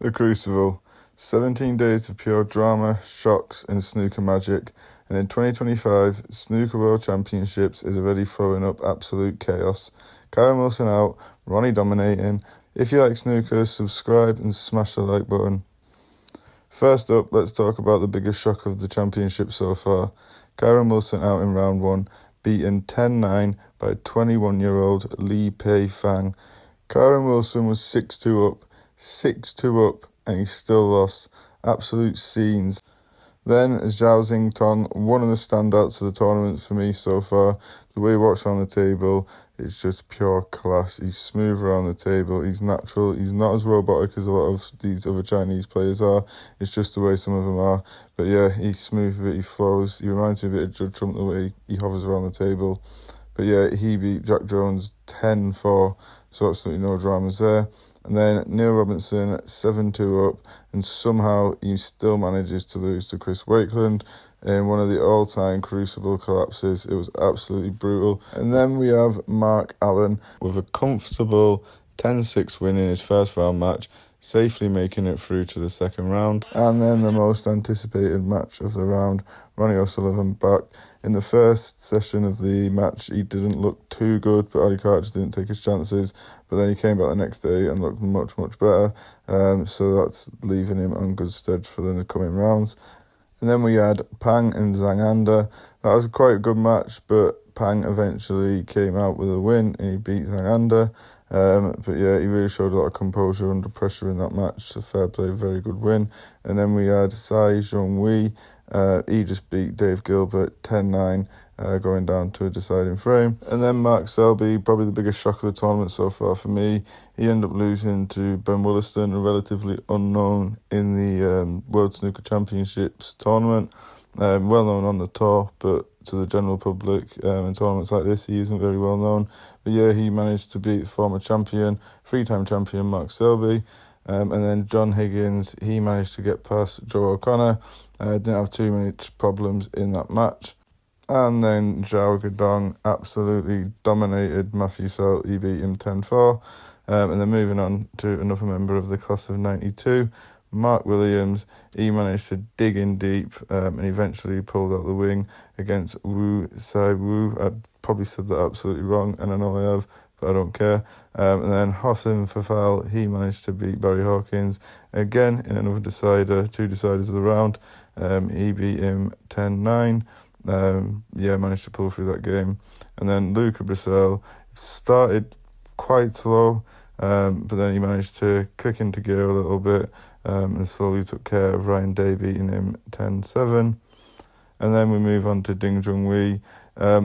The Crucible. 17 days of pure drama, shocks, and snooker magic. And in 2025, Snooker World Championships is already throwing up absolute chaos. Kyren Wilson out, Ronnie dominating. If you like snooker, subscribe and smash the like button. First up, let's talk about the biggest shock of the championship so far. Kyren Wilson out in round one, beaten 10-9 by 21-year-old Li Pei Fang. Kyren Wilson was 6-2 up, and he still lost. Absolute scenes. Then Zhao Xingtong, one of the standouts of the tournament for me so far. The way he walks around the table is just pure class. He's smooth around the table. He's natural. He's not as robotic as a lot of these other Chinese players are. It's just the way some of them are. But yeah, he's smooth with it. He flows. He reminds me a bit of Judd Trump, the way he hovers around the table. But yeah, he beat Jack Jones 10-4, so absolutely no dramas there. And then Neil Robinson 7-2 up, and somehow he still manages to lose to Chris Wakeland in one of the all-time Crucible collapses. It was absolutely brutal. And then we have Mark Allen with a comfortable 10-6 win in his first round match, safely making it through to the second round. And then the most anticipated match of the round, Ronnie O'Sullivan back. In the first session of the match, he didn't look too good, but Ali Carter just didn't take his chances. But then he came back the next day and looked much, much better. So that's leaving him on good stead for the coming rounds. And then we had Pang and Zhang Anda. That was quite a good match, but Pang eventually came out with a win and he beat Zhang Anda. But yeah, he really showed a lot of composure under pressure in that match. So fair play, very good win. And then we had Tsai Zhongwei. He just beat Dave Gilbert 10-9, going down to a deciding frame. And then Mark Selby, probably the biggest shock of the tournament so far for me. He ended up losing to Ben Wollaston, a relatively unknown in the World Snooker Championships tournament. Well known on the tour, but to the general public in tournaments like this, he isn't very well known. But yeah, he managed to beat former champion, three-time champion Mark Selby. And then John Higgins, he managed to get past Joe O'Connor. Didn't have too many problems in that match. And then Zhao Guodong absolutely dominated Matthew Salt. He beat him 10-4. And then moving on to another member of the class of 92, Mark Williams. He managed to dig in deep and eventually pulled out the wing against Wu Sai Wu. I probably said that absolutely wrong, and I know I have, but I don't care. And then Hossein Fafal, he managed to beat Barry Hawkins again in another decider, two deciders of the round. He beat him 10-9. Managed to pull through that game. And then Luca Brissell started quite slow, but then he managed to click into gear a little bit and slowly took care of Ryan Day, beating him 10-7. And then we move on to Ding Junhui.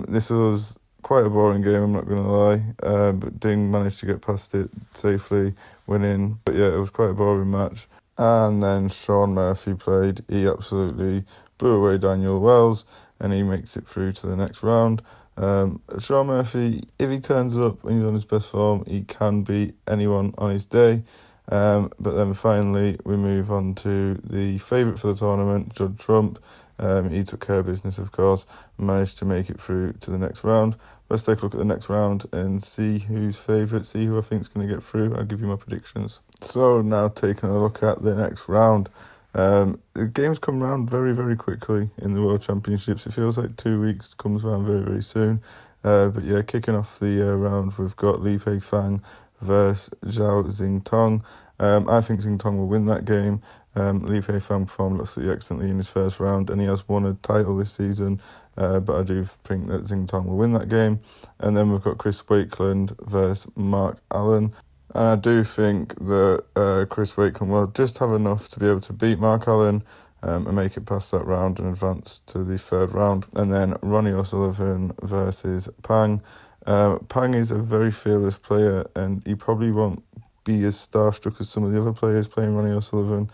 This was quite a boring game, I'm not going to lie, but Ding managed to get past it safely, winning. But yeah, it was quite a boring match. And then Sean Murphy played. He absolutely blew away Daniel Wells, and he makes it through to the next round. Sean Murphy, if he turns up and he's on his best form, he can beat anyone on his day. But then finally, we move on to the favourite for the tournament, Judd Trump. He took care of business, of course, and managed to make it through to the next round. Let's take a look at the next round and see who's favourite, see who I think is going to get through. I'll give you my predictions. So now taking a look at the next round. The games come round very, very quickly in the World Championships. It feels like 2 weeks comes around very, very soon. But yeah, kicking off the round, we've got Li Pei Fang versus Zhao Xingtong. I think Xingtong will win that game. Li Pei Fang performed absolutely excellently in his first round, and he has won a title this season. But I do think that Xingtong will win that game. And then we've got Chris Wakeland versus Mark Allen. And I do think that Chris Wakeland will just have enough to be able to beat Mark Allen and make it past that round and advance to the third round. And then Ronnie O'Sullivan versus Pang. Pang is a very fearless player, and he probably won't be as starstruck as some of the other players playing Ronnie O'Sullivan.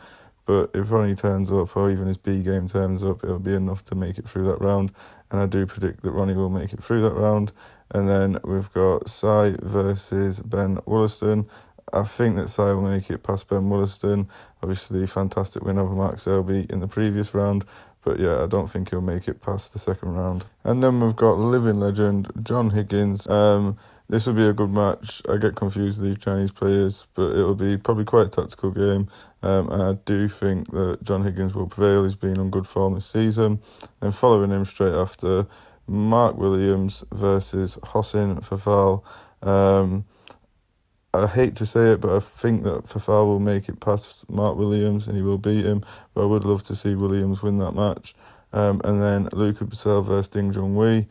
But if Ronnie turns up, or even his B game turns up, it'll be enough to make it through that round. And I do predict that Ronnie will make it through that round. And then we've got Tsai versus Ben Wollaston. I think that Tsai will make it past Ben Wollaston. Obviously, fantastic win over Mark Selby in the previous round. But yeah, I don't think he'll make it past the second round. And then we've got living legend John Higgins. This will be a good match. I get confused with these Chinese players, but it will be probably quite a tactical game. And I do think that John Higgins will prevail. He's been on good form this season. And following him straight after, Mark Williams versus Hossein Fafal. I hate to say it, but I think that Fafal will make it past Mark Williams and he will beat him. But I would love to see Williams win that match. And then Luca Brazil versus Ding Junhui.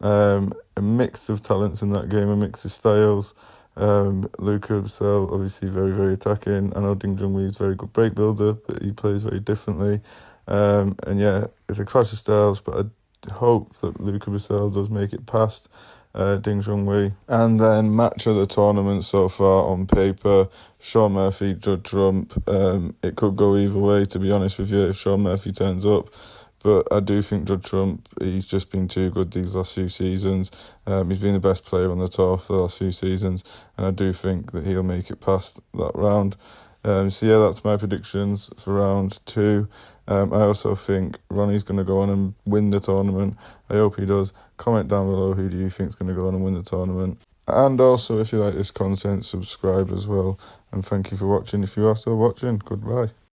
A mix of talents in that game, a mix of styles. Luca Brazil obviously very, very attacking. I know Ding Junhui is a very good break builder, but he plays very differently. And yeah, it's a clash of styles, but I hope that Luca Brazil does make it past Ding Junhui. And then match of the tournament so far on paper, Sean Murphy, Judd Trump. It could go either way, to be honest with you, if Sean Murphy turns up. But I do think Judd Trump, he's just been too good these last few seasons. He's been the best player on the tour for the last few seasons, and I do think that he'll make it past that round. So yeah, that's my predictions for round 2. I also think Ronnie's going to go on and win the tournament. I hope he does. Comment down below who do you think is going to go on and win the tournament. And also, if you like this content, subscribe as well. And thank you for watching. If you are still watching, goodbye.